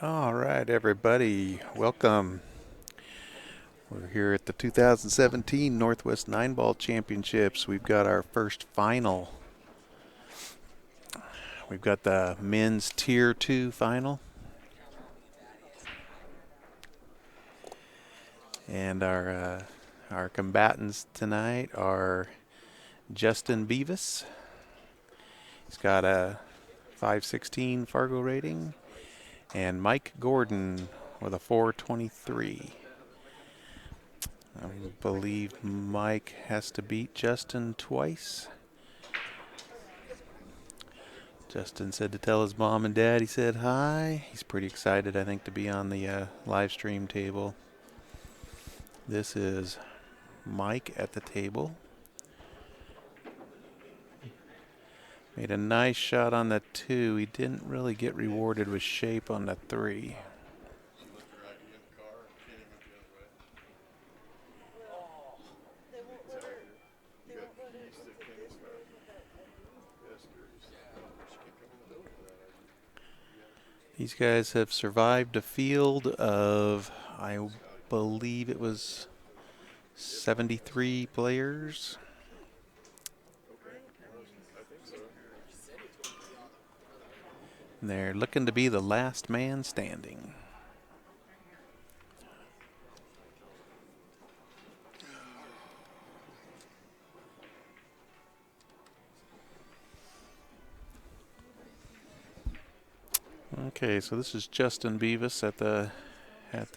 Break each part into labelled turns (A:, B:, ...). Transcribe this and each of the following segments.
A: All right, everybody, welcome. We're here at the 2017 Northwest Nine Ball Championships. We've got our first final. We've got the men's Tier 2 final. And our combatants tonight are Justin Beavis. He's got a 516 Fargo rating. And Mike Gordon with a 423. I believe Mike has to beat Justin twice. Justin said to tell his mom and dad he said hi. He's pretty excited, I think, to be on the live stream table. This is Mike at the table. Made a nice shot on the 2. He didn't really get rewarded with shape on the 3. These guys have survived a field of, I believe it was 73 players. And they're looking to be the last man standing. Okay, so this is Justin Beavis at the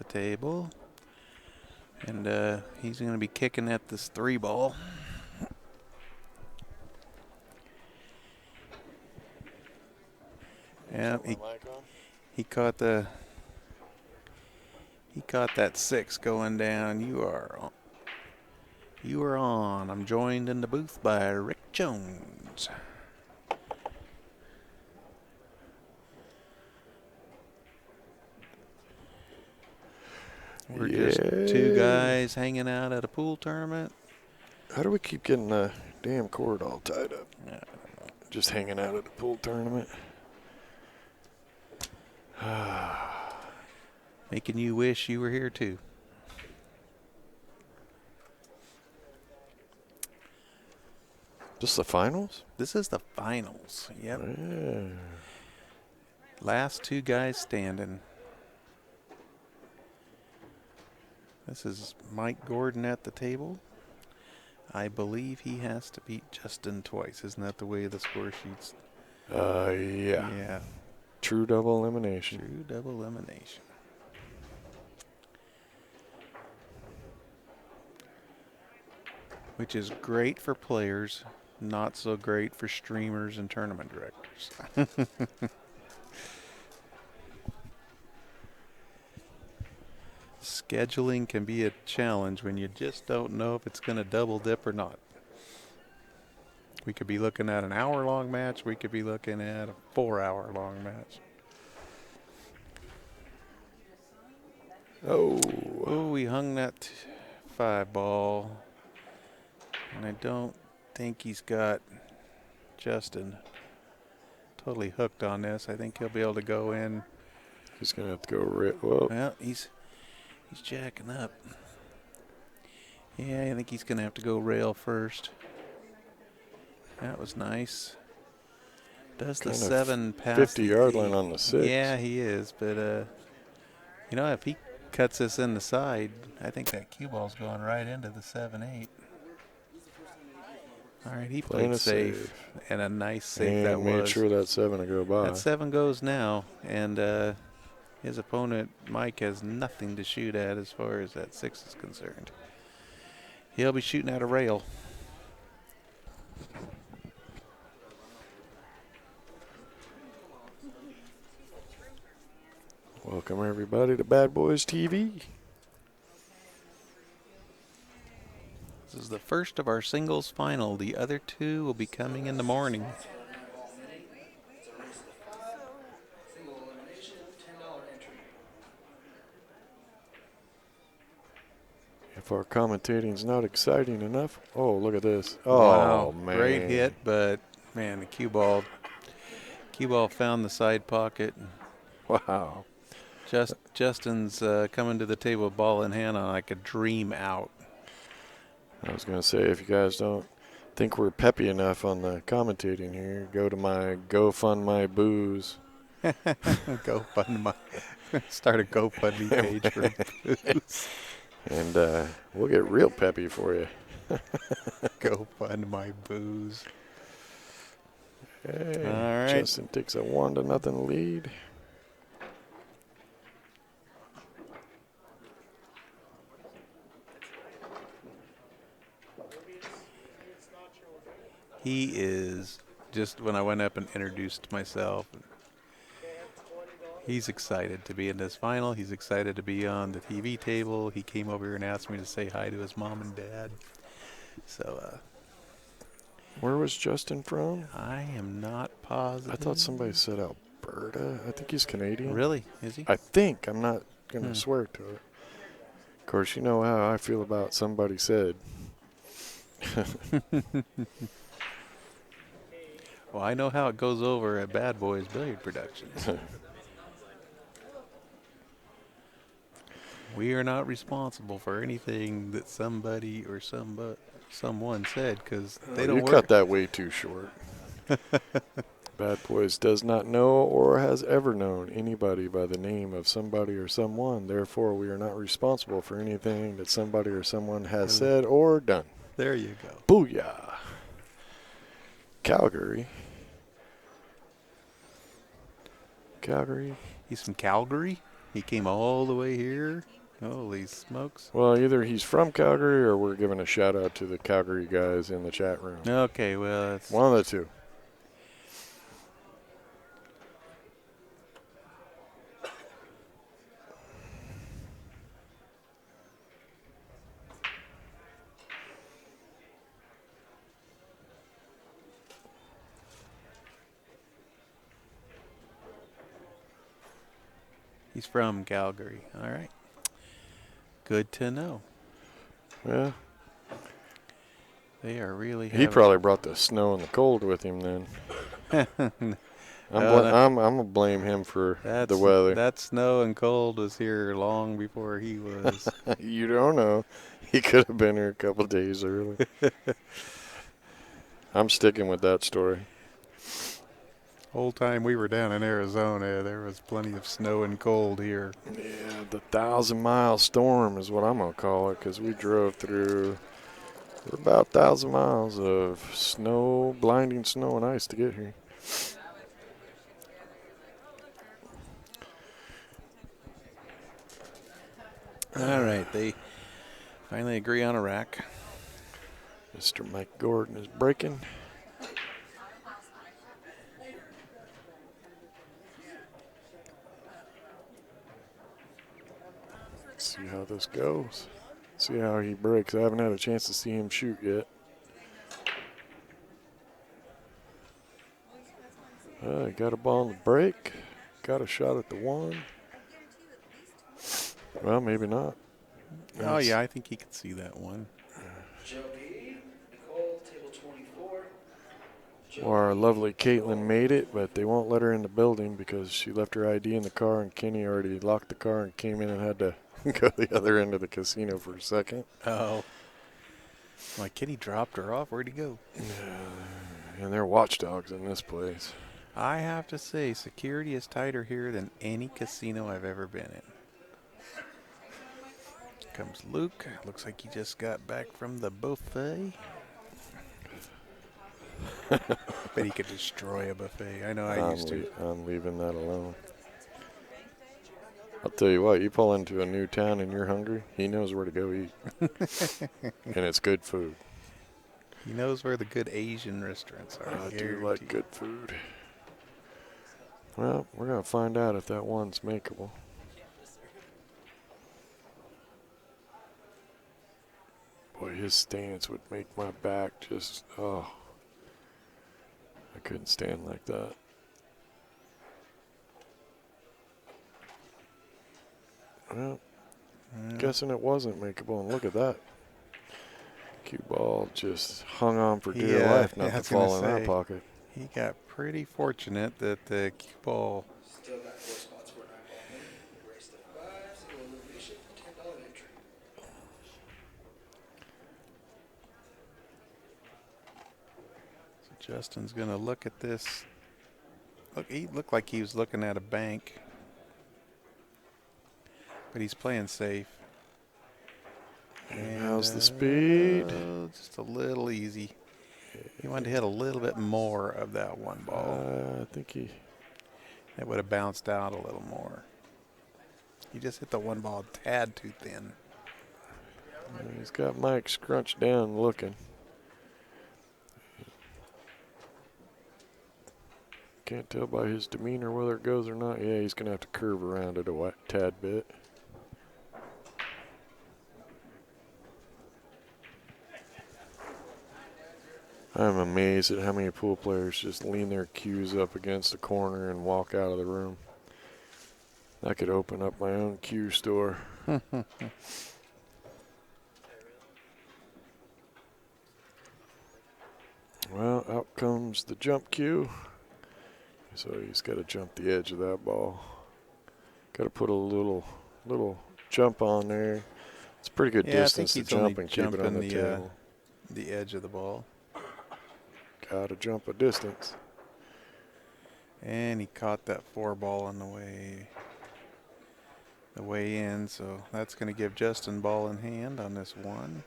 A: table, and he's going to be kicking at this 3 ball. Yeah, he caught that 6 going down. You are on. I'm joined in the booth by Rick Jones. We're just 2 guys hanging out at a pool tournament.
B: How do we keep getting the damn cord all tied up?
A: Yeah.
B: Just hanging out at a pool tournament.
A: Making you wish you were here too.
B: This the finals?
A: This is the finals. Yep.
B: Yeah.
A: Last 2 guys standing. This is Mike Gordon at the table. I believe he has to beat Justin twice. Isn't that the way the score sheets?
B: Yeah.
A: Yeah.
B: True double elimination.
A: True double elimination. Which is great for players, not so great for streamers and tournament directors. Scheduling can be a challenge when you just don't know if it's going to double dip or not. We could be looking at an hour-long match. We could be looking at a 4-hour-long match. Oh, we hung that 5 ball. And I don't think he's got Justin totally hooked on this. I think he'll be able to go in.
B: He's going to have to go well.
A: Well, he's jacking up. Yeah, I think he's going to have to go rail first. That was nice. Does the 7 pass
B: 50-yard line on the 6?
A: Yeah, he is. But, if he cuts this in the side, I think that cue ball's going right into the 7-8. All right, he played safe. And a nice save that was.
B: And made sure that 7 would go by.
A: That 7 goes now, and his opponent, Mike, has nothing to shoot at as far as that 6 is concerned. He'll be shooting at a rail.
B: Welcome, everybody, to Bad Boys TV.
A: This is the first of our singles final. The other 2 will be coming in the morning.
B: If our commentating's not exciting enough. Oh, look at this.
A: Wow,
B: man.
A: Great hit, but, man, the cue ball found the side pocket.
B: Wow.
A: Justin's coming to the table with ball in hand on like a dream out.
B: I was going to say, if you guys don't think we're peppy enough on the commentating here, go to my GoFund booze.
A: GoFundMe. Start a GoFundMe page for booze.
B: And we'll get real peppy for you.
A: GoFundMe booze.
B: Hey,
A: All right.
B: Justin takes a 1-0 lead.
A: He is just when I went up and introduced myself. He's excited to be in this final. He's excited to be on the TV table. He came over here and asked me to say hi to his mom and dad. So,
B: Where was Justin from?
A: I am not positive.
B: I thought somebody said Alberta. I think he's Canadian.
A: Really? Is he?
B: I think. I'm not going to swear to it. Of course, you know how I feel about somebody said.
A: Well, I know how it goes over at Bad Boys Billiard Productions. We are not responsible for anything that somebody or someone said because they don't
B: You
A: work.
B: cut that way too short. Bad Boys does not know or has ever known anybody by the name of somebody or someone. Therefore, we are not responsible for anything that somebody or someone has said or done.
A: There you go.
B: Booyah. Calgary.
A: He's from Calgary. He came all the way here. Holy smokes.
B: Well, either he's from Calgary or we're giving a shout out to the Calgary guys in the chat room.
A: Okay, well, it's
B: One of the two.
A: he's from Calgary. All right. Good to know.
B: Yeah.
A: They are really.
B: He probably brought the snow and the cold with him then. I'm gonna blame him for the weather.
A: That snow and cold was here long before he was.
B: You don't know. He could have been here a couple days early. I'm sticking with that story.
A: Whole time we were down in Arizona, there was plenty of snow and cold here.
B: Yeah, the 1,000-mile storm is what I'm gonna call it, because we drove through about 1,000 miles of snow, blinding snow and ice to get here.
A: All right, they finally agree on a rack.
B: Mr. Mike Gordon is breaking. Let's see how this goes. See how he breaks. I haven't had a chance to see him shoot yet. Got a ball on the break. Got a shot at the one. Well, maybe not.
A: Oh, yeah, I think he could see that one.
B: Our lovely Caitlin made it, but they won't let her in the building because she left her ID in the car, and Kenny already locked the car and came in and had to go to the other end of the casino for a second.
A: Oh. Like, Kenny dropped her off. Where'd he go?
B: And they're watchdogs in this place.
A: I have to say, security is tighter here than any casino I've ever been in. Comes Luke. Looks like he just got back from the buffet. Bet he could destroy a buffet. I know I used to.
B: I'm leaving that alone. I'll tell you what, you pull into a new town and you're hungry, he knows where to go eat. And it's good food.
A: He knows where the good Asian restaurants are.
B: I do like good food. Well, we're going to find out if that one's makeable. Boy, his stance would make my back just, oh. I couldn't stand like that. Well, guessing it wasn't makeable, and look at that. Cue ball just hung on for dear life not to fall in that pocket.
A: He got pretty fortunate that the cue ball Justin's going to look at this. Look, he looked like he was looking at a bank. But he's playing safe.
B: And how's the speed?
A: Just a little easy. He wanted to hit a little bit more of that one ball.
B: I think
A: It would have bounced out a little more. He just hit the one ball a tad too thin.
B: He's got Mike scrunched down looking. Can't tell by his demeanor whether it goes or not. Yeah, he's going to have to curve around it a tad bit. I'm amazed at how many pool players just lean their cues up against the corner and walk out of the room. I could open up my own cue store. Well, out comes the jump cue. So he's got to jump the edge of that ball. Got to put a little jump on there. It's a pretty good distance to jump and keep it on the table.
A: The edge of the ball.
B: Got to jump a distance.
A: And he caught that 4 ball on the way in, so that's going to give Justin ball in hand on this one.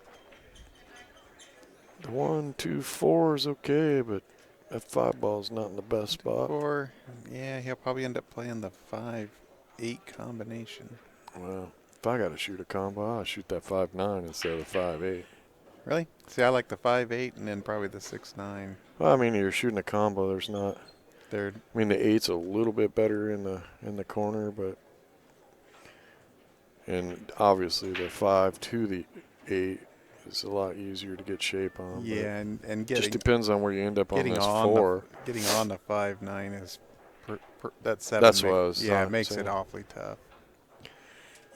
B: The 1, 2, 4 is okay, but that 5 ball's not in the best spot.
A: 4, yeah, he'll probably end up playing the 5-8 combination.
B: Well, if I got to shoot a combo, I'll shoot that 5-9 instead of the 5-8.
A: Really? See, I like the 5-8 and then probably the 6-9.
B: Well, I mean, you're shooting a combo. There's not.
A: I
B: mean, the 8's a little bit better in the corner, but and obviously the 5 to the 8 is a lot easier to get shape on.
A: Yeah, and getting
B: just depends on where you end up on this 4.
A: Getting on the 5-9 is that 7.
B: That's what I was.
A: Yeah, it makes it awfully tough.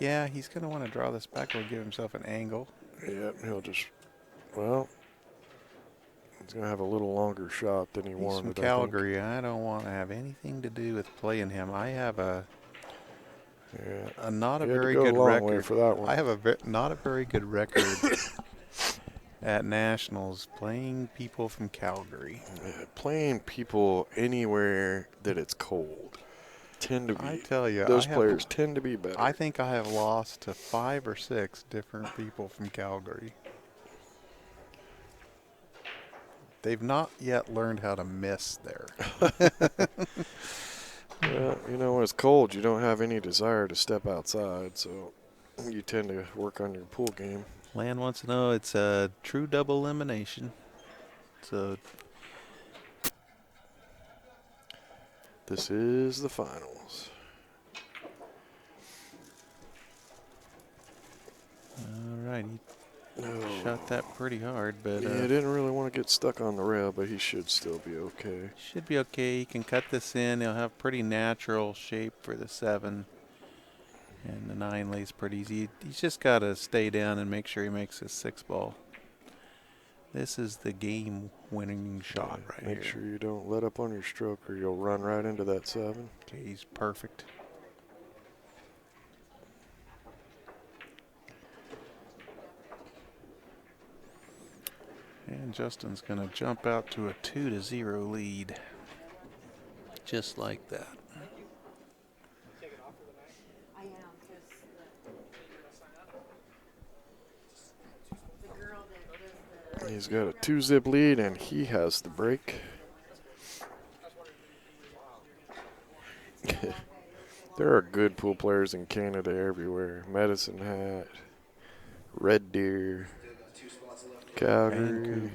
A: Yeah, he's going to want to draw this backward, give himself an angle.
B: Yeah, he'll just. Well, he's going to have a little longer shot than he wanted.
A: He's from Calgary. I don't want to have anything to do with playing him. I have a not a very good record
B: for that one.
A: I have not a very good record at nationals playing people from Calgary.
B: Playing people anywhere that it's cold tend to be.
A: I tell you,
B: those players tend to be better.
A: I think I have lost to 5 or 6 different people from Calgary. They've not yet learned how to miss there.
B: Well, you know, when it's cold, you don't have any desire to step outside, so you tend to work on your pool game.
A: Lan wants to know it's a true double elimination. So
B: this is the finals.
A: All right, he shot that pretty hard, but
B: yeah, didn't really want to get stuck on the rail, but he should still be okay.
A: Should be okay. He can cut this in. He'll have pretty natural shape for the 7. And the 9 lays pretty easy. He's just got to stay down and make sure he makes his 6 ball. This is the game-winning shot right here.
B: Make sure you don't let up on your stroke or you'll run right into that 7.
A: Okay, he's perfect. And Justin's going to jump out to a 2-0 lead. Just like that.
B: He's got a 2-zip lead, and he has the break. There are good pool players in Canada everywhere. Medicine Hat, Red Deer, Calgary,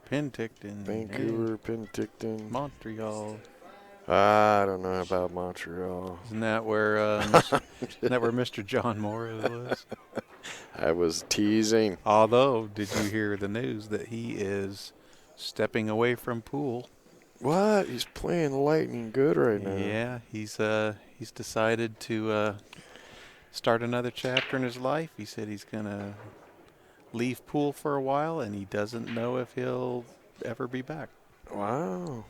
A: Vancouver,
B: Penticton,
A: Montreal.
B: I don't know about Montreal.
A: Isn't that where Mr. John Morris was?
B: I was teasing.
A: Although, did you hear the news that he is stepping away from pool?
B: What? He's playing lightning good right now.
A: Yeah, he's decided to start another chapter in his life. He said he's gonna leave pool for a while, and he doesn't know if he'll ever be back.
B: Wow.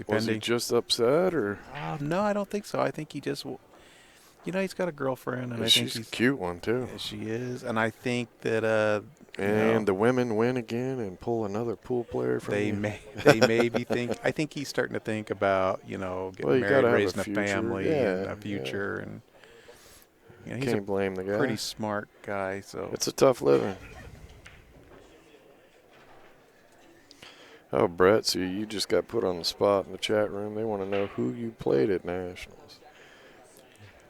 B: Was he just upset, or?
A: No, I don't think so. I think he just, he's got a girlfriend, and I think
B: she's a cute one too.
A: She is, and I think that
B: And the women win again and pull another pool player from
A: They
B: you.
A: may be think. I think he's starting to think about
B: Well,
A: getting
B: you got
A: married,
B: to have a
A: raising a
B: future.
A: family, and
B: Yeah,
A: a
B: yeah.
A: future, and he's a
B: Can't blame the
A: pretty
B: guy.
A: smart guy. So
B: It's a tough living. Oh, Brett, so you just got put on the spot in the chat room. They want to know who you played at Nationals.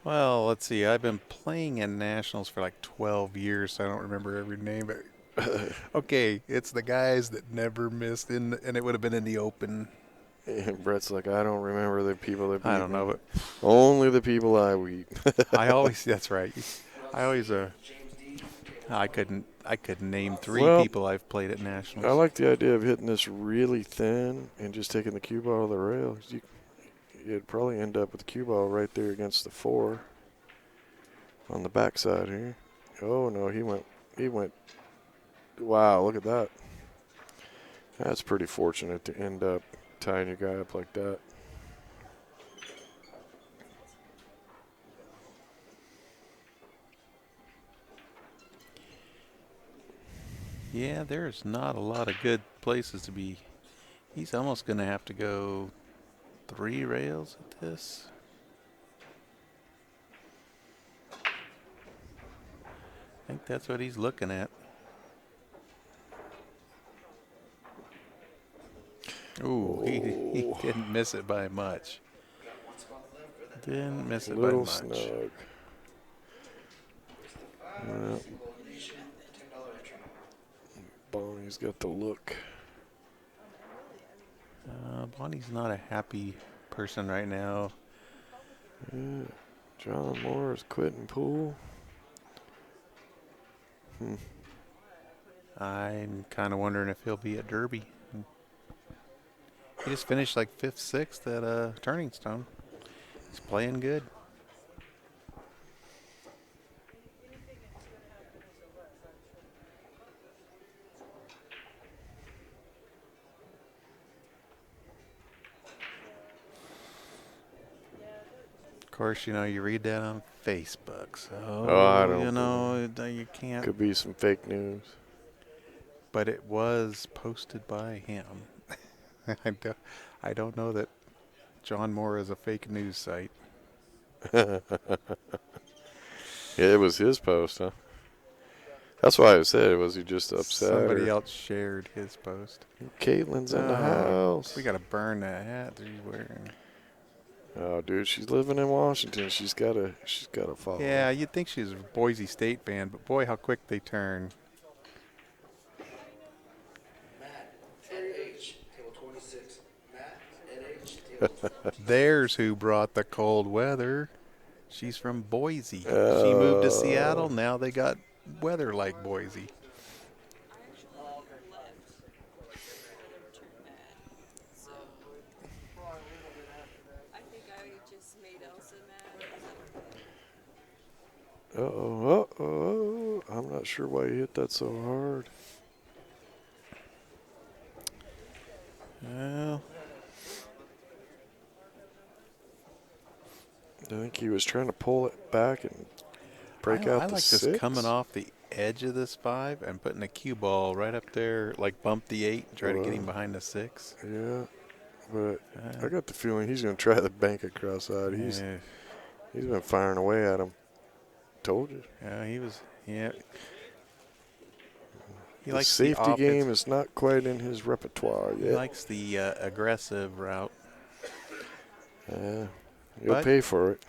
A: well, let's see. I've been playing in nationals for like 12 years. So I don't remember every name. But okay, it's the guys that never missed and it would have been in the open.
B: And Brett's like, I don't remember the people that
A: I
B: beat
A: don't
B: me.
A: know, but
B: Only the people I beat.
A: I always. That's right. I always. I couldn't name three
B: Well,
A: people I've played at
B: I
A: nationals.
B: like the idea of hitting this really thin and just taking the cue ball to the rail. You'd probably end up with the cue ball right there against the 4 on the backside here. Oh, no, he went. Wow, look at that. That's pretty fortunate to end up tying your guy up like that.
A: Yeah, there's not a lot of good places to be. He's almost going to have to go 3 rails at this. I think that's what he's looking at. Ooh, he
B: Oh,
A: didn't miss it by much. Didn't miss it by
B: little
A: much.
B: snug. Well, Bonnie's got the look.
A: Bonnie's not a happy person right now.
B: Yeah. John Moore is quitting pool.
A: I'm kind of wondering if he'll be at Derby. He just finished like 5th, 6th at Turning Stone. He's playing good. Of course, you read that on Facebook,
B: Oh, I
A: so
B: don't
A: you can't.
B: Could be some fake news.
A: But it was posted by him. I don't know that John Moore is a fake news site.
B: Yeah, it was his post, huh? That's why I said, was he just upset
A: Somebody
B: or?
A: else shared his post.
B: Caitlin's in the
A: Oh,
B: house.
A: we gotta burn that hat that he's wearing.
B: Oh, dude, she's living in Washington. She's gotta follow.
A: Yeah, you'd think she's a Boise State fan, but boy, how quick they turn. There's who brought the cold weather. She's from Boise. She moved to Seattle. Now they got weather like Boise.
B: Uh-oh. I'm not sure why he hit that so hard.
A: Well,
B: I think he was trying to pull it back and break
A: I
B: out the
A: like
B: 6.
A: just coming off the edge of this 5 and putting a cue ball right up there, like bump the 8 and try to get him behind the 6.
B: Yeah, but I got the feeling he's going to try the bank across side. He's been firing away at him. Told you.
A: Yeah, he was. Yeah. He
B: The
A: likes
B: safety
A: the
B: game is not quite in his repertoire yet.
A: He likes the aggressive route.
B: You'll
A: But
B: pay for it.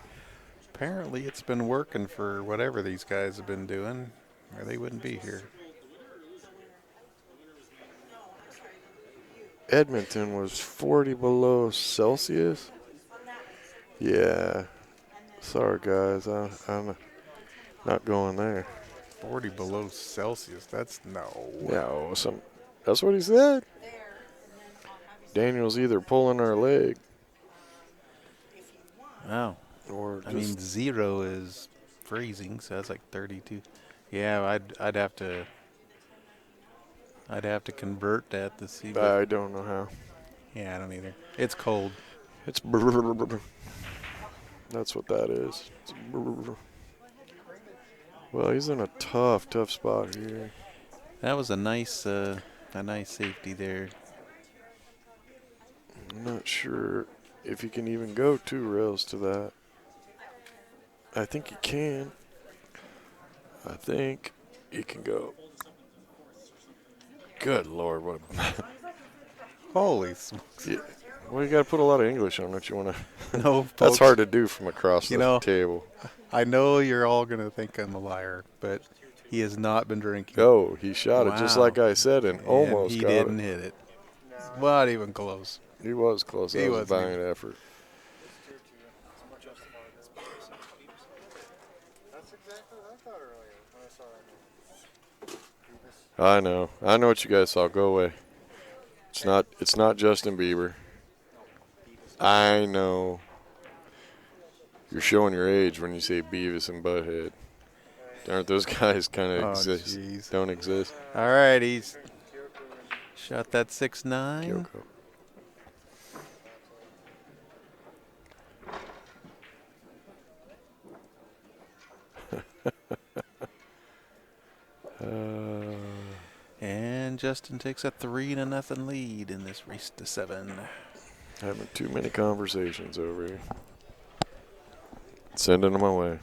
A: apparently it's been working for whatever these guys have been doing, or they wouldn't be here.
B: Edmonton was 40 below Celsius. Yeah. Sorry, guys. I'm not going there.
A: 40 below Celsius. That's no.
B: No, that's what he said. Daniel's either pulling our leg
A: Oh.
B: or
A: I mean,
B: just
A: 0 is freezing, so that's like 32. Yeah, I'd have to convert that to see. But
B: I don't know how.
A: yeah, I don't either. It's cold.
B: It's that's what that is. Well, he's in a tough spot here.
A: That was a nice safety there.
B: I'm not sure if you can even go 2 rails to that. I think you can. I think you can go. Good Lord, what a
A: Holy smokes.
B: yeah. Well, you got to put a lot of English on it. You want to.
A: No, folks.
B: That's hard to do from across
A: You
B: the
A: know,
B: table.
A: I know you're all going to think I'm a liar, but he has not been drinking.
B: Oh, he shot it just
A: Wow.
B: like I said and almost
A: he
B: got
A: didn't
B: it.
A: hit it. Not even close.
B: He was close. That
A: He
B: was a
A: wasn't
B: valiant effort. I know. I know what you guys saw. Go away. It's not Justin Bieber. I know. You're showing your age when you say Beavis and Butthead. Aren't those guys kind of
A: Oh,
B: exist?
A: jeez.
B: Don't exist.
A: All right, he's shot that 6-9.
B: Kyoko.
A: And Justin takes a 3-0 lead in this race to 7.
B: Having too many conversations over here. Sending them away.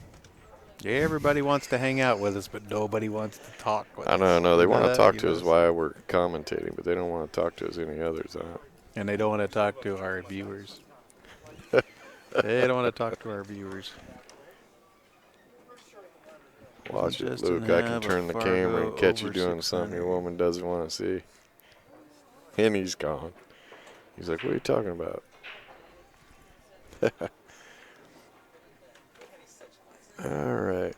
A: Yeah, everybody wants to hang out with us, but nobody wants to talk with us.
B: I know. They want to talk
A: You
B: to us
A: know.
B: while we're commentating, but they don't want to talk to us any others.
A: And they don't want to talk to our viewers. They don't want to talk to our viewers.
B: Watch it,
A: Justin
B: Luke. I can
A: have a
B: turn the
A: Fargo
B: camera and catch you
A: over
B: doing something your
A: 600.
B: woman doesn't want to see. And he's gone. He's like, what are you talking about? All right.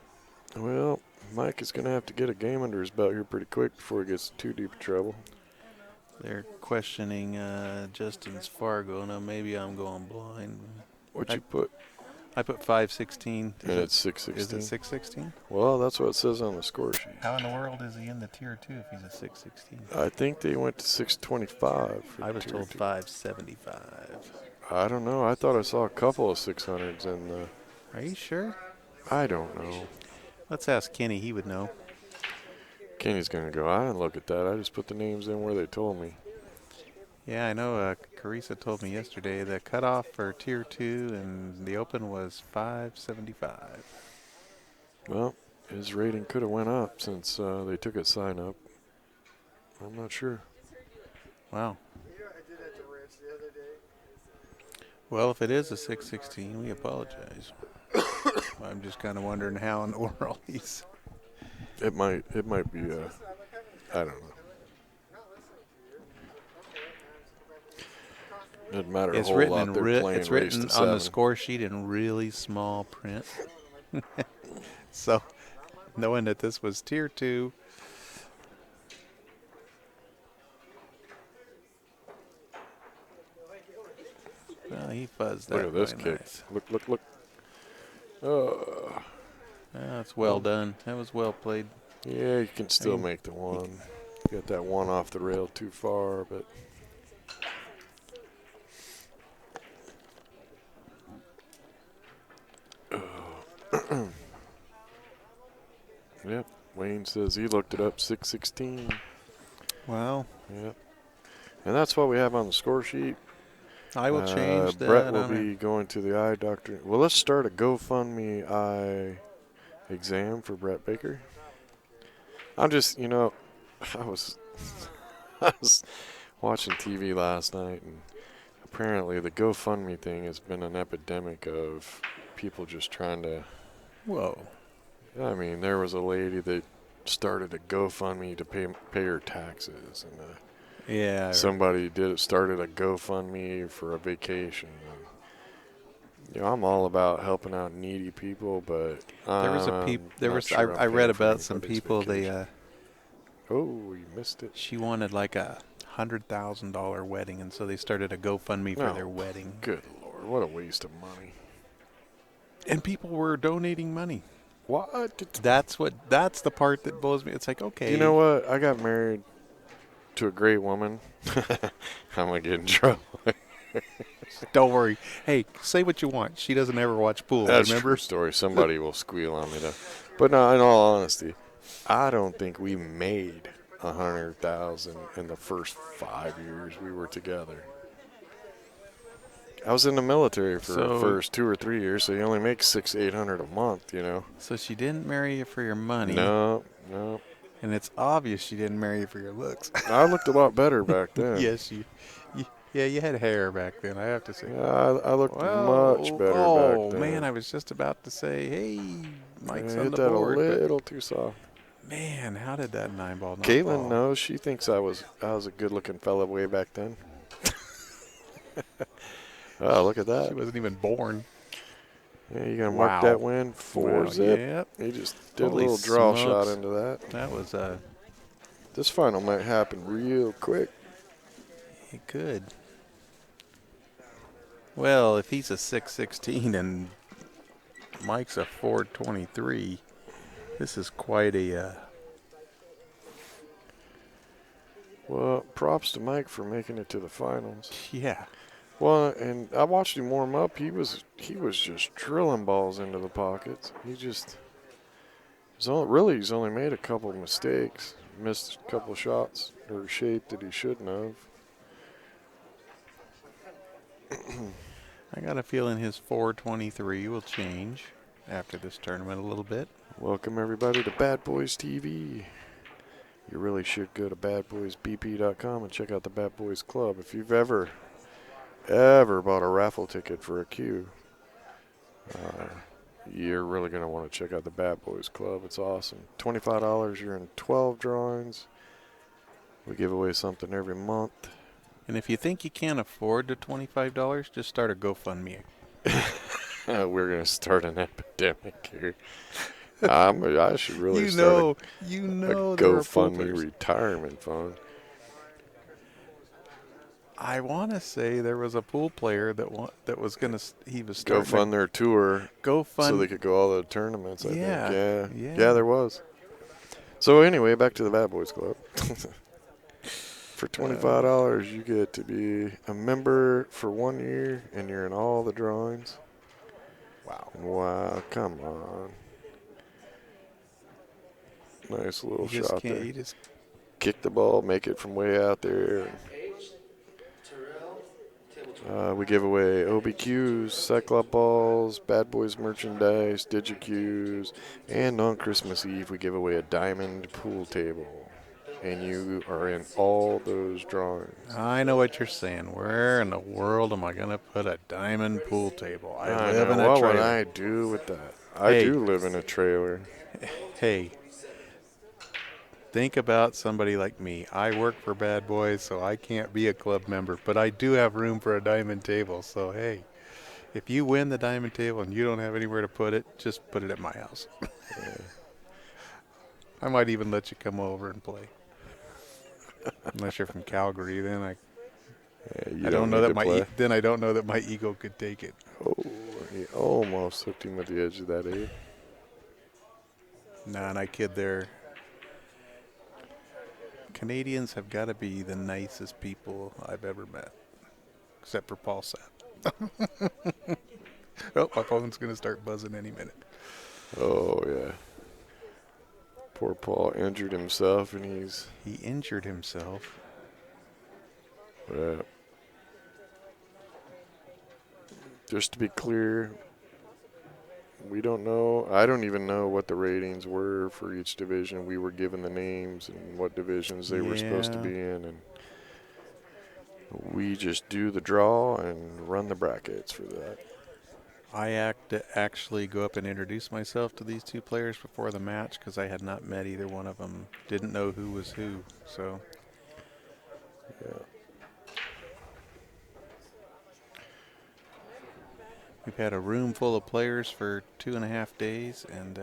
B: Well, Mike is going to have to get a game under his belt here pretty quick before he gets too deep in trouble.
A: They're questioning Justin's Fargo. Now, maybe I'm going blind.
B: What'd you put?
A: I put 516.
B: And it's 616.
A: Is it 616?
B: Well, that's what it says on the score sheet.
A: How in the world is he in the tier 2 if he's a 616?
B: I think they went to 625.
A: I was
B: tier
A: told
B: two.
A: 575.
B: I don't know. I thought I saw a couple of 600s in the.
A: Are you sure?
B: I don't know.
A: Let's ask Kenny. He would know.
B: Kenny's going to go, I didn't look at that. I just put the names in where they told me.
A: Yeah, I know. Carissa told me yesterday the cutoff for tier 2 and the open was 575.
B: Well, his rating could have went up since they took a sign up. I'm not sure.
A: Wow. Well, if it is a 616, we apologize. I'm just kind of wondering how in the world he's.
B: It might be. I don't know. Doesn't matter
A: It's
B: a whole
A: written
B: lot.
A: in
B: They're playing
A: it's
B: race
A: written
B: to
A: on
B: 7.
A: the score sheet in really small print. So, knowing that this was tier 2. Well, he fuzzed that.
B: Look at this
A: by
B: kick.
A: nice.
B: Look.
A: That's well done. That was well played.
B: Yeah, you can still
A: Hey.
B: make the one. Got that one off the rail too far, but. Yep. Wayne says he looked it up, 616.
A: Wow.
B: Yep. And that's what we have on the score sheet.
A: I will change that.
B: Brett will
A: on
B: be going to the eye doctor. Well, let's start a GoFundMe eye exam for Brett Baker. I'm just, I was watching TV last night, and apparently the GoFundMe thing has been an epidemic of people just trying to.
A: Whoa.
B: I mean, there was a lady that started a GoFundMe to pay her taxes, and
A: Yeah.
B: somebody started a GoFundMe for a vacation. And, I'm all about helping out needy people, but
A: There was I read about some people. They
B: oh, you missed it.
A: she wanted like a $100,000 wedding, and so they started a GoFundMe for their wedding.
B: Good Lord, what a waste of money.
A: And people were donating money.
B: What?
A: That's the part that blows me. It's like, okay.
B: You know what? I got married to a great woman. I'm going to get in trouble.
A: Don't worry. Hey, say what you want. She doesn't ever watch pool.
B: That's a
A: remember?
B: true story. Somebody will squeal on me, though. But no, in all honesty, I don't think we made $100,000 in the first 5 years we were together. I was in the military for the
A: So-
B: first 2 or 3 years, so you only make $600-800 a month, you know.
A: So she didn't marry you for your money.
B: No.
A: And it's obvious she didn't marry you for your looks.
B: I looked a lot better back then.
A: Yes, yeah, you had hair back then, I have to say.
B: I looked much better back then.
A: Man, I was just about to say, hey, Mike's on
B: hit
A: the
B: that
A: board.
B: a little too soft.
A: Man, how did that 9-ball not
B: Caitlin
A: fall?
B: knows. She thinks I was a good-looking fella way back then. Oh, look at that.
A: She wasn't even born.
B: Yeah, you gonna
A: Wow.
B: mark that win? 4-zip.
A: Yep.
B: He just did
A: Holy
B: a little draw
A: smokes.
B: shot into that.
A: That was,
B: This final might happen real quick.
A: it could. Well, if he's a 6'16" and Mike's a 4'23", this is quite a,
B: Well, props to Mike for making it to the finals.
A: yeah.
B: Well, and I watched him warm up. He was just drilling balls into the pockets. He's only made a couple of mistakes, missed a couple of shots or shape that he shouldn't have.
A: I got a feeling his 423 will change after this tournament a little bit.
B: Welcome everybody to Bad Boys TV. You really should go to badboysbp.com and check out the Bad Boys Club. If you've ever bought a raffle ticket for a Q, you're really going to want to check out the Bad Boys Club. It's awesome. $25, you're in 12 drawings. We give away something every month.
A: And if you think you can't afford the $25, just start a GoFundMe.
B: We're going to start an epidemic here. I should really
A: You
B: start
A: know
B: a
A: there are pool
B: GoFundMe
A: players.
B: retirement fund.
A: I want to say there was a pool player that was going to, he was
B: Go
A: starting
B: fund their tour
A: Go fund.
B: so they could go all the tournaments, I
A: Yeah,
B: think.
A: yeah.
B: Yeah, there was. So anyway, back to the Bad Boys Club. For $25, you get to be a member for 1 year, and you're in all the drawings. Wow, come on. Nice little
A: You just
B: shot
A: can't.
B: there.
A: You just
B: Kick the ball, make it from way out there. We give away OBQs, Cyclop balls, Bad Boys merchandise, DigiQs, and on Christmas Eve we give away a diamond pool table. And you are in all those drawings.
A: I know what you're saying. Where in the world am I going to put a diamond pool table? I
B: I
A: live
B: know.
A: in a
B: What would
A: trailer.
B: I do with that? I
A: Hey.
B: do live in a trailer.
A: Hey, think about somebody like me. I work for Bad Boys, so I can't be a club member, but I do have room for a diamond table. So, hey, if you win the diamond table and you don't have anywhere to put it, just put it at my house. I might even let you come over and play. Unless you're from Calgary, then
B: You
A: I don't know
B: need
A: that
B: to
A: my
B: play.
A: then I don't know that my ego could take it.
B: Oh, he almost hooked him at the edge of that 8.
A: Nah, and I kid there. Canadians have got to be the nicest people I've ever met, except for Paul Sapp. Oh, my phone's going to start buzzing any minute.
B: Oh, yeah. Poor Paul injured himself, and
A: He injured himself.
B: Just to be clear, we don't know. I don't even know what the ratings were for each division. We were given the names and what divisions they were supposed to
A: Yeah.
B: be in, and we just do the draw and run the brackets for that.
A: I actually go up and introduce myself to these two players before the match because I had not met either one of them. Didn't know who was who. So
B: Yeah.
A: we've had a room full of players for 2.5 days, and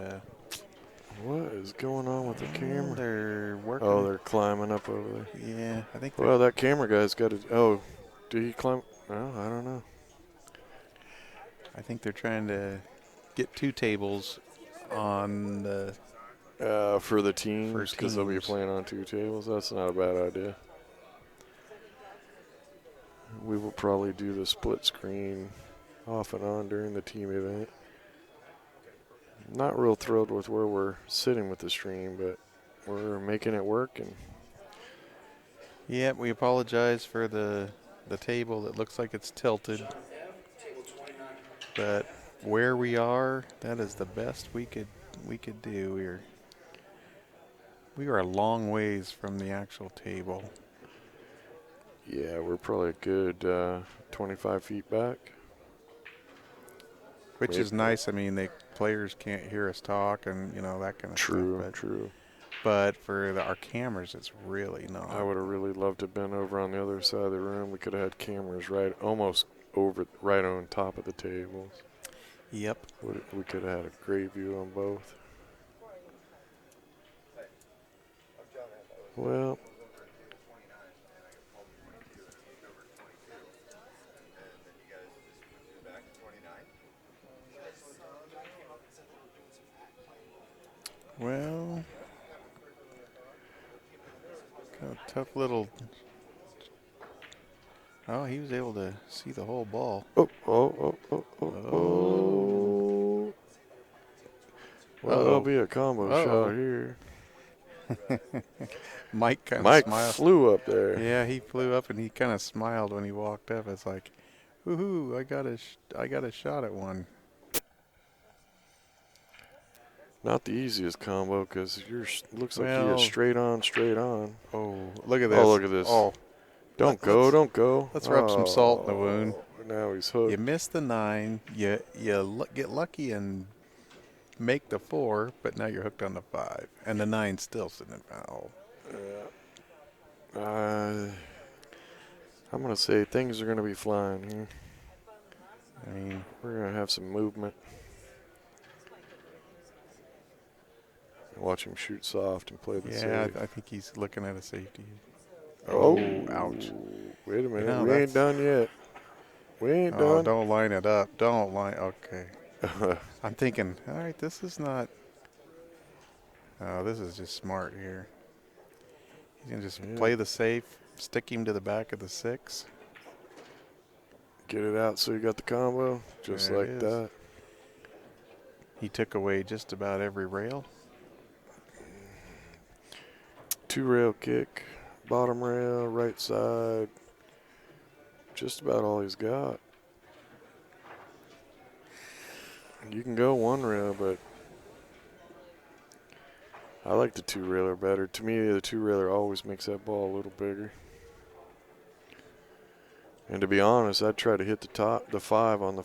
B: What is going on with the camera?
A: they're working.
B: Oh, they're climbing up over there.
A: Yeah, I think.
B: Well, that camera guy's got to. Oh, did he climb? Oh, I don't know.
A: I think they're trying to get 2 tables on the.
B: For the teams, because they'll be
A: teams.
B: playing on 2 tables. That's not a bad idea. We will probably do the split screen off and on during the team event. Not real thrilled with where we're sitting with the stream, but we're making it work, and
A: Yeah, we apologize for the table that looks like it's tilted, but where we are, that is the best we could do. We are a long ways from the actual table.
B: Yeah, we're probably a good 25 feet back.
A: Which
B: Maybe.
A: is nice. I mean, the players can't hear us talk and that kind of
B: True,
A: stuff.
B: true.
A: But for our cameras, it's really not.
B: I would have really loved to have been over on the other side of the room. We could have had cameras almost right on top of the tables.
A: Yep.
B: We could have had a great view on both. Well,
A: Well, got a tough little. Oh, he was able to see the whole ball.
B: oh. Well, that'll be a combo shot here.
A: Mike kind of
B: Mike
A: smiled.
B: flew up there.
A: Yeah, he flew up and he kind of smiled when he walked up. It's like, woohoo! I got a shot at one.
B: Not the easiest combo because looks like
A: Well,
B: you're straight on, straight on.
A: Oh, look at this!
B: Oh, look at this!
A: Oh,
B: don't go!
A: Let's rub some salt in the wound.
B: Now he's hooked.
A: You missed the 9. You get lucky and make the 4, but now you're hooked on the 5, and the 9's still sitting in foul.
B: I'm gonna say things are gonna be flying here.
A: I mean,
B: we're gonna have some movement. Watch him shoot soft and play the safe.
A: I think he's looking at a safety.
B: Oh,
A: ouch!
B: Wait a minute, we ain't done yet. We ain't done.
A: Don't line it up. Don't line. Okay. I'm thinking, all right, this is not. Oh, this is just smart here. He's gonna just play the safe, stick him to the back of the 6.
B: Get it out so you got the combo, just
A: there
B: like that.
A: He took away just about every rail.
B: 2-rail kick, bottom rail, right side. Just about all he's got. You can go 1 rail, but I like the 2-railer better. To me, the 2-railer always makes that ball a little bigger. And to be honest, I'd try to hit the 5 on the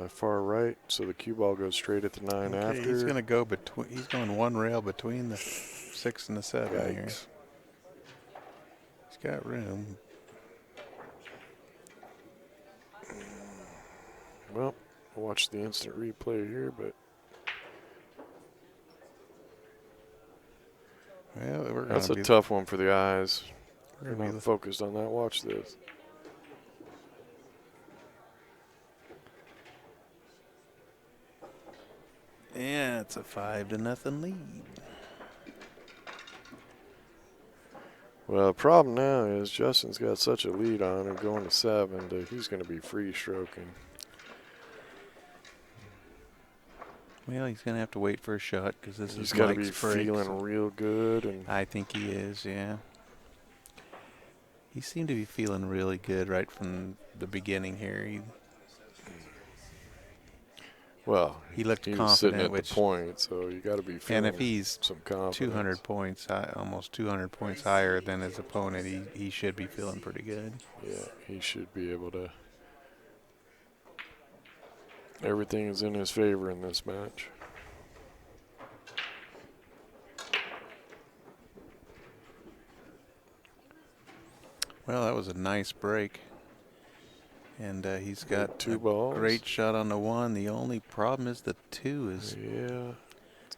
B: far right, so the cue ball goes straight at the 9 after.
A: He's gonna go between. He's going 1 rail between the 6 and the 7
B: Yikes.
A: here. He's got room.
B: Well, I'll watch the instant replay here, but that's a tough one for the eyes. We're not focused on that. Watch this.
A: Yeah, it's a 5-0 lead.
B: Well, the problem now is Justin's got such a lead on it going to 7 that he's going to be free stroking.
A: Well, he's going to have to wait for a shot because this
B: he's
A: is
B: got to
A: Mike's
B: be
A: break,
B: feeling real good. And
A: I think he is, yeah. He seemed to be feeling really good right from the beginning here. He looked
B: he
A: confident,
B: was sitting at the point, so you got to be feeling.
A: And if he's
B: some confidence.
A: 200 points, almost 200 points higher than his opponent, he should be feeling pretty good.
B: Yeah, he should be able to. Everything is in his favor in this match.
A: Well, that was a nice break. And he's got
B: 2 balls.
A: Great shot on the 1. The only problem is the 2 is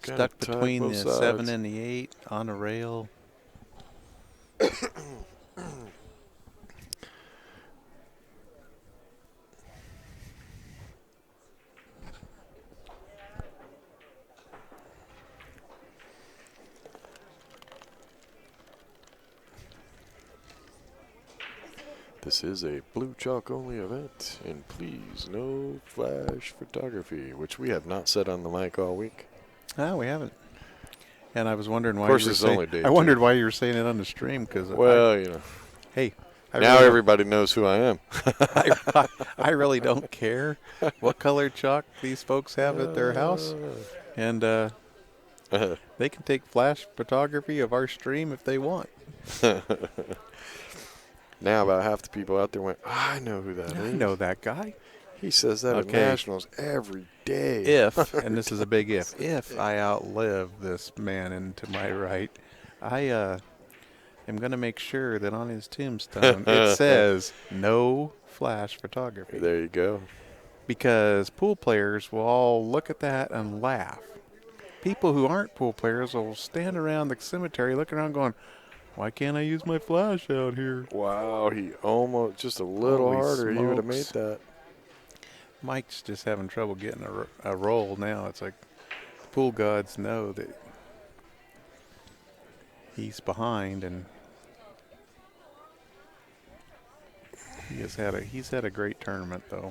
A: stuck between the 7 and the 8 on a rail.
B: This is a blue chalk only event, and please no flash photography, which we have not said on the mic all week.
A: No, we haven't. And I was wondering why.
B: Of course, it's only day 2.
A: I wondered why you were saying it on the stream because.
B: Well,
A: Hey,
B: Now everybody knows who I am.
A: I really don't care what colored chalk these folks have at their house, and they can take flash photography of our stream if they want.
B: Now about half the people out there went, I know who that is.
A: I know that guy.
B: He says that at nationals every day.
A: If, and this is a big if I outlive this man into my right, I am going to make sure that on his tombstone it says no flash photography.
B: There you go.
A: Because pool players will all look at that and laugh. People who aren't pool players will stand around the cemetery looking around going, why can't I use my flash out here?
B: Wow, he almost, just a little
A: Holy
B: harder, he would have made
A: smokes.
B: that.
A: Mike's just having trouble getting a roll now. It's like the pool gods know that he's behind, and he's had a great tournament though.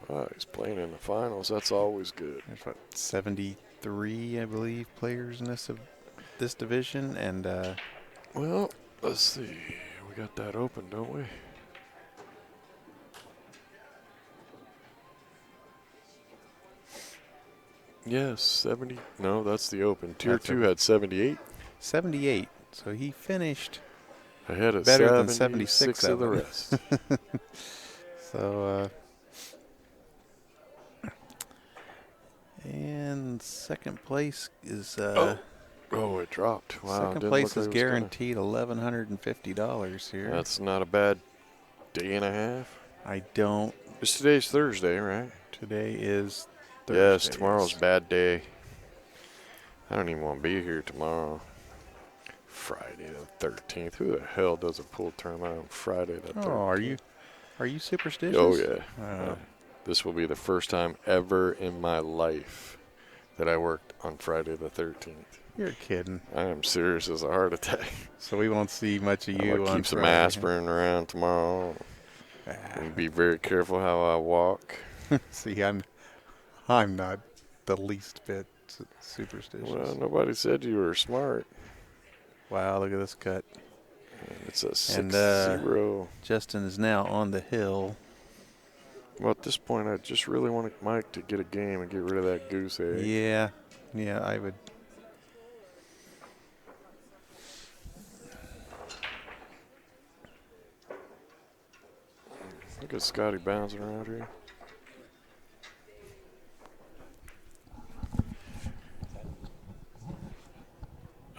B: Wow, he's playing in the finals. That's always good.
A: There's what, 73, I believe, players in this division, and
B: well, let's see. We got that open, don't we? Yes, 70. No, that's the open. Tier 2 had 78.
A: 78. So he finished
B: ahead of
A: better than 76
B: of the rest.
A: So, and second place is
B: oh, it dropped. Wow.
A: Second place is guaranteed $1,150 here.
B: That's not a bad day and a half.
A: I don't.
B: Today's Thursday, right?
A: Today is Thursday.
B: Yes, tomorrow's a bad day. I don't even want to be here tomorrow. Friday the 13th. Who the hell does a pool tournament on Friday the 13th?
A: Oh, are you superstitious?
B: Oh, yeah. This will be the first time ever in my life that I worked on Friday the 13th.
A: You're kidding.
B: I am serious as a heart attack.
A: So we won't see much of you on
B: keep some
A: Friday.
B: aspirin around tomorrow. And be very careful how I walk.
A: See, I'm not the least bit superstitious.
B: Well, nobody said you were smart.
A: Wow, look at this cut.
B: And it's a 6-0.
A: Justin is now on the hill.
B: Well, at this point, I just really wanted Mike to get a game and get rid of that goose egg.
A: Yeah, I would.
B: Look at Scotty bouncing around here.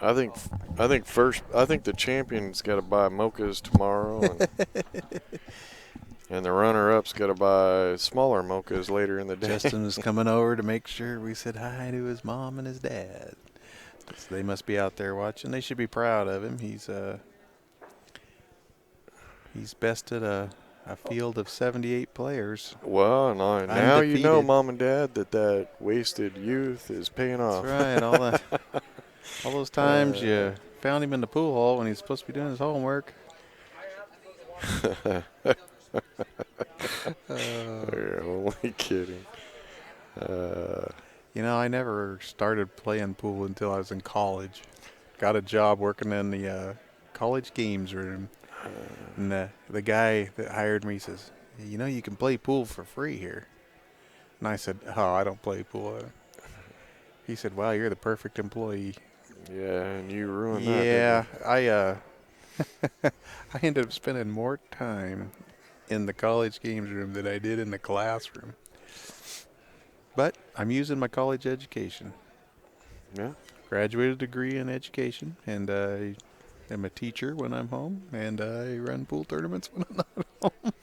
B: I think the champion's got to buy mochas tomorrow, and the runner-up's got to buy smaller mochas later in the day.
A: Justin is coming over to make sure we said hi to his mom and his dad. So they must be out there watching. They should be proud of him. He's bested a field of 78 players.
B: Well, now you know, Mom and Dad, that wasted youth is paying off.
A: That's right. All those times you found him in the pool hall when he's supposed to be doing his homework.
B: You're only kidding.
A: I never started playing pool until I was in college. Got a job working in the college games room. And the guy that hired me says, you can play pool for free here. And I said, oh, I don't play pool. He said, wow, you're the perfect employee.
B: Yeah, and you ruined that.
A: Yeah, I ended up spending more time in the college games room than I did in the classroom. But I'm using my college education.
B: Yeah.
A: Graduated degree in education, and I am a teacher when I'm home, and I run pool tournaments when I'm not home.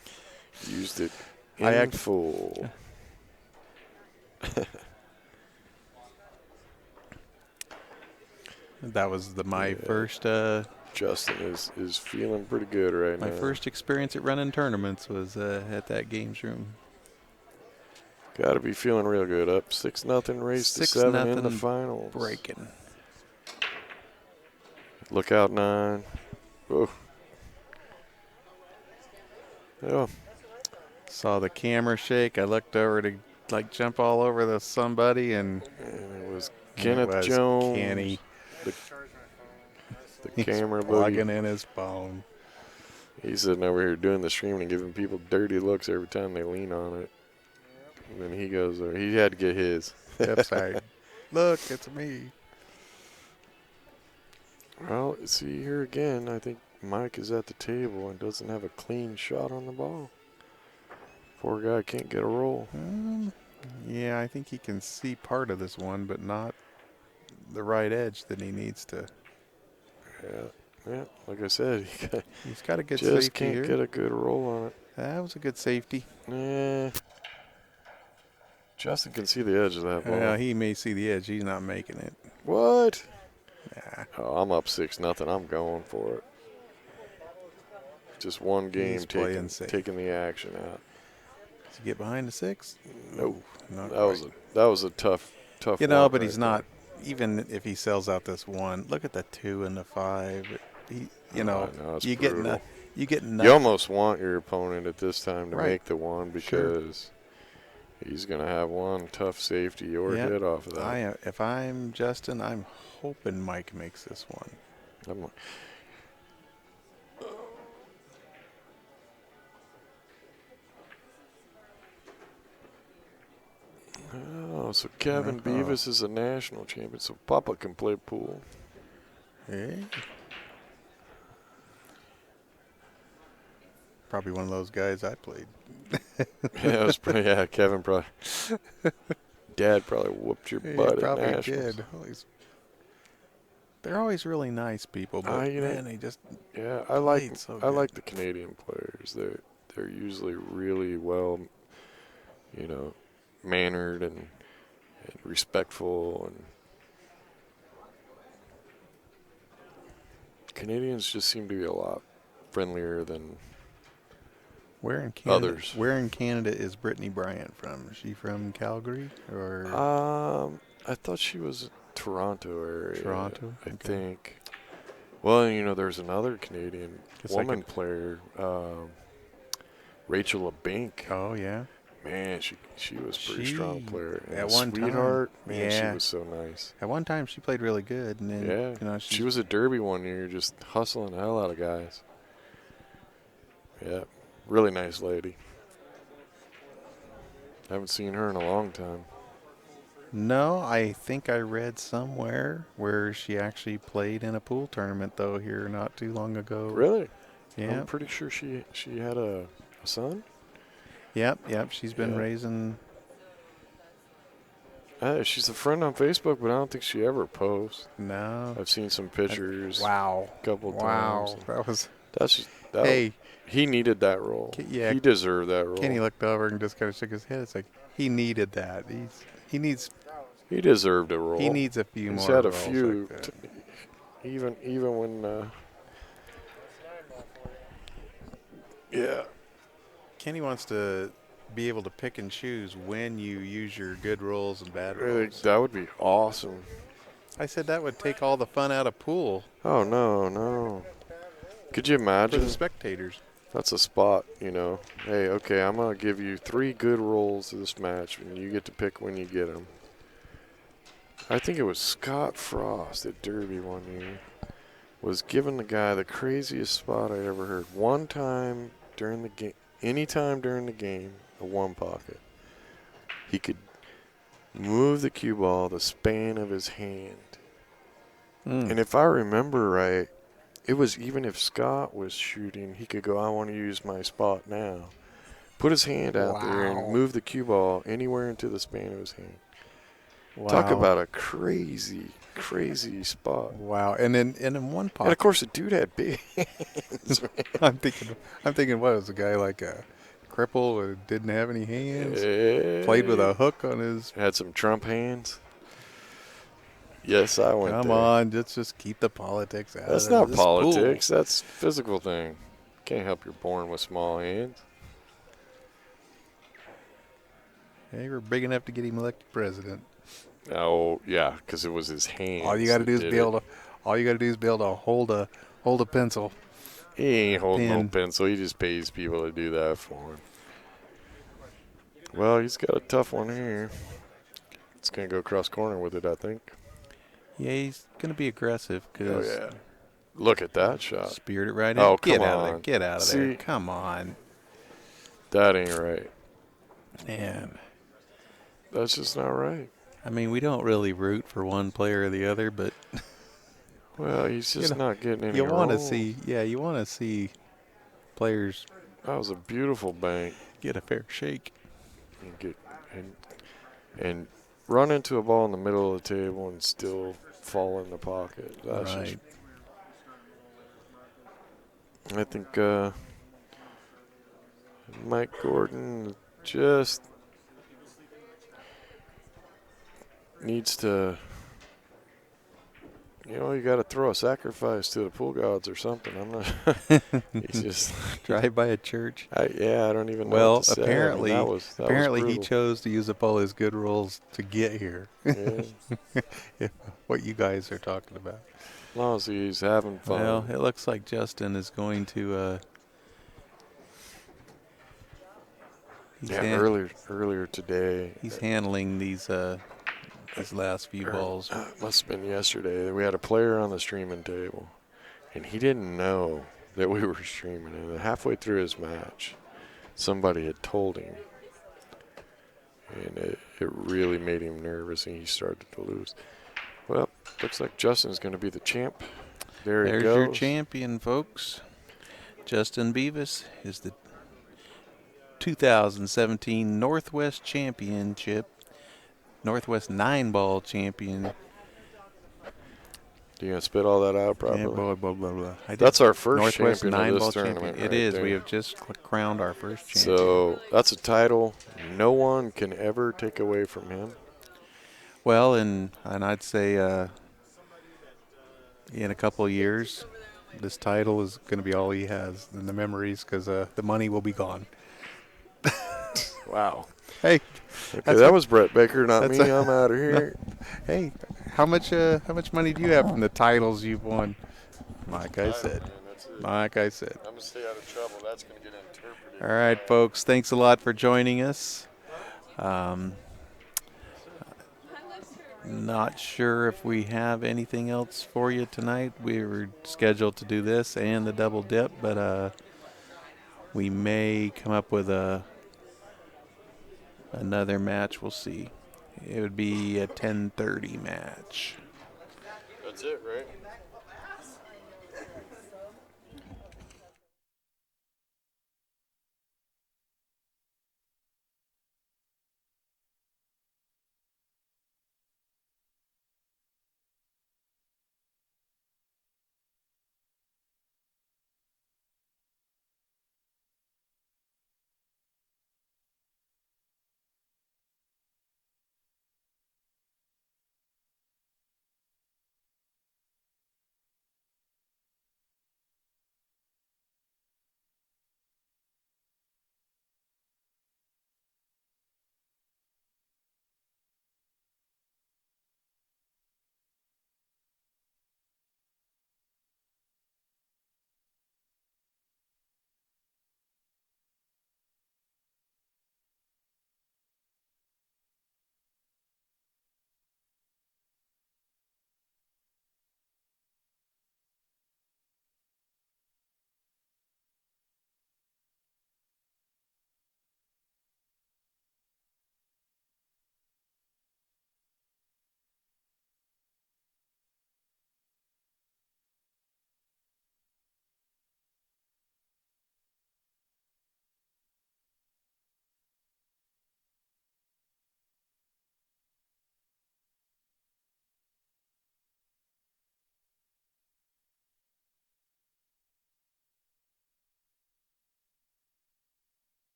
B: Used it in full.
A: That was my first.
B: Justin is feeling pretty good right now.
A: My first experience at running tournaments was at that games room.
B: Got to be feeling real good. Up 6-0, race to 7 in the finals.
A: Breaking.
B: Look out 9. Oh. Yeah.
A: Saw the camera shake. I looked over to jump all over somebody, and
B: it was Kenneth Jones.
A: Kenny.
B: The camera
A: plugging in his phone.
B: He's sitting over here doing the streaming and giving people dirty looks every time they lean on it. And then he goes there. He had to get his.
A: Left side. Look, it's me.
B: Well, see here again, I think Mike is at the table and doesn't have a clean shot on the ball. Poor guy can't get a roll.
A: Yeah, I think he can see part of this one, but not the right edge that he needs to.
B: Yeah, like I said,
A: He's got a good
B: just
A: safety
B: can't
A: here.
B: get a good roll on it.
A: That was a good safety.
B: Justin can see the edge of that ball.
A: He may see the edge. He's not making it.
B: What?
A: Nah.
B: Oh, I'm up 6-0. I'm going for it. Just one game
A: He's playing
B: taking the action out.
A: Does he get behind the 6?
B: Nope.
A: Not
B: That was a tough.
A: But
B: right
A: he's not. Even if he sells out this 1, look at the 2 and the 5.
B: It's
A: you get
B: brutal.
A: you get
B: You
A: nothing.
B: almost want your opponent at this time to
A: Right.
B: make the 1 because he's going to have one tough safety or hit off of that.
A: If I'm Justin, I'm hoping Mike makes this 1.
B: Oh, so Kevin Beavis is a national champion, so Papa can play pool.
A: Hey. Probably one of those guys I played.
B: Kevin probably. Dad probably whooped your butt at
A: Probably
B: nationals.
A: did. They're always really nice people, but man, they just
B: I like
A: so
B: I like the Canadian players. They're usually really well, mannered and respectful, and Canadians just seem to be a lot friendlier than
A: Where in Canada?
B: others.
A: Where in Canada is Brittany Bryant from? Is she from Calgary or
B: I thought she was Toronto area.
A: Toronto?
B: I
A: Okay.
B: think. Well, there's another Canadian woman player, Rachel LeBink.
A: Oh yeah.
B: Man, she was a pretty strong player. And
A: At one
B: sweetheart,
A: time,
B: man, she was so nice.
A: At one time, she played really good, and then
B: she was at Derby one year, just hustling the hell out of guys. Yeah, really nice lady. Haven't seen her in a long time.
A: No, I think I read somewhere where she actually played in a pool tournament though here not too long ago.
B: Really?
A: Yeah.
B: I'm pretty sure she had a son.
A: Yep. She's been raising.
B: She's a friend on Facebook, but I don't think she ever posts.
A: No.
B: I've seen some pictures.
A: Wow.
B: A couple times.
A: Hey.
B: He needed that role.
A: Yeah.
B: He deserved that role.
A: Kenny looked over and just kind of shook his head. It's like he needed that.
B: He deserved a role.
A: He needs a few more.
B: He's had a
A: roles
B: few.
A: like that.
B: Even when. Yeah.
A: Kenny wants to be able to pick and choose when you use your good rolls and bad rolls.
B: That would be awesome.
A: I said that would take all the fun out of pool.
B: Oh, no. Could you imagine?
A: For the spectators.
B: That's a spot, Hey, okay, I'm going to give you 3 good rolls this match, and you get to pick when you get them. I think it was Scott Frost at Derby one year was giving the guy the craziest spot I ever heard. One time during the game, any time during the game, a 1 pocket, he could move the cue ball the span of his hand. And if I remember right, it was even if Scott was shooting, he could go, I want to use my spot now. Put his hand out there and move the cue ball anywhere into the span of his hand. Wow. Talk about a crazy spot.
A: Wow. And in 1 pocket.
B: And of course the dude had big hands.
A: I'm thinking what was a guy like a cripple who didn't have any hands? Played with a hook on his.
B: Had some Trump hands. Yes, I went
A: Come
B: there.
A: on, let's just keep the politics out.
B: That's not politics. That's physical thing. Can't help you're born with small hands.
A: Hey, we're big enough to get him elected president.
B: Oh yeah, because it was his hands.
A: All you got to do is be able to hold a pencil.
B: He ain't holding no pencil. He just pays people to do that for him. Well, he's got a tough one here. It's gonna go cross corner with it, I think.
A: Yeah, he's gonna be aggressive because
B: Look at that shot.
A: Speared it right in.
B: Oh,
A: Get
B: come
A: out of there.
B: on.
A: Get out of there.
B: See?
A: Come on.
B: That ain't right.
A: Man.
B: That's just not right.
A: I mean, we don't really root for one player or the other, but
B: Well, he's just not getting any
A: you want to
B: rolls.
A: you want to see players
B: That was a beautiful bank.
A: get a fair shake.
B: And run into a ball in the middle of the table and still fall in the pocket. That's
A: Right.
B: I think Mike Gordon just needs to, you got to throw a sacrifice to the pool gods or something. I'm not. He's just
A: Drive by a church.
B: I don't even know
A: Well,
B: what to say.
A: apparently,
B: I mean, that
A: apparently
B: was
A: he chose to use up all his good rolls to get here.
B: Yeah.
A: What you guys are talking about.
B: As long as he's having fun.
A: Well, it looks like Justin is going to.
B: Earlier today.
A: He's handling these last few balls.
B: Must have been yesterday. We had a player on the streaming table, and he didn't know that we were streaming. And halfway through his match, somebody had told him, and it really made him nervous, and he started to lose. Well, looks like Justin's going to be the champ. There's he goes.
A: Your champion, folks. Justin Beavis is the 2017 Northwest Championship, Northwest 9-ball champion.
B: You gonna spit all that out properly?
A: Yeah, blah, blah, blah.
B: That's our first
A: Northwest
B: champion of this
A: 9-ball
B: tournament.
A: champion.
B: Right
A: it is.
B: there.
A: We have just crowned our first champion.
B: So that's a title no one can ever take away from him.
A: Well, and I'd say in a couple of years, this title is going to be all he has in the memories because the money will be gone.
B: Wow.
A: Hey,
B: okay, that was Brett Baker, not me. I'm out of here.
A: Hey, how much money do you have from the titles you've won? Like I said. I'm going to
B: stay out of trouble. That's going to get interpreted.
A: All right, folks. Thanks a lot for joining us. Not sure if we have anything else for you tonight. We were scheduled to do this and the double dip, but we may come up with another match. We'll see. It would be a 10:30 match.
B: That's it, right?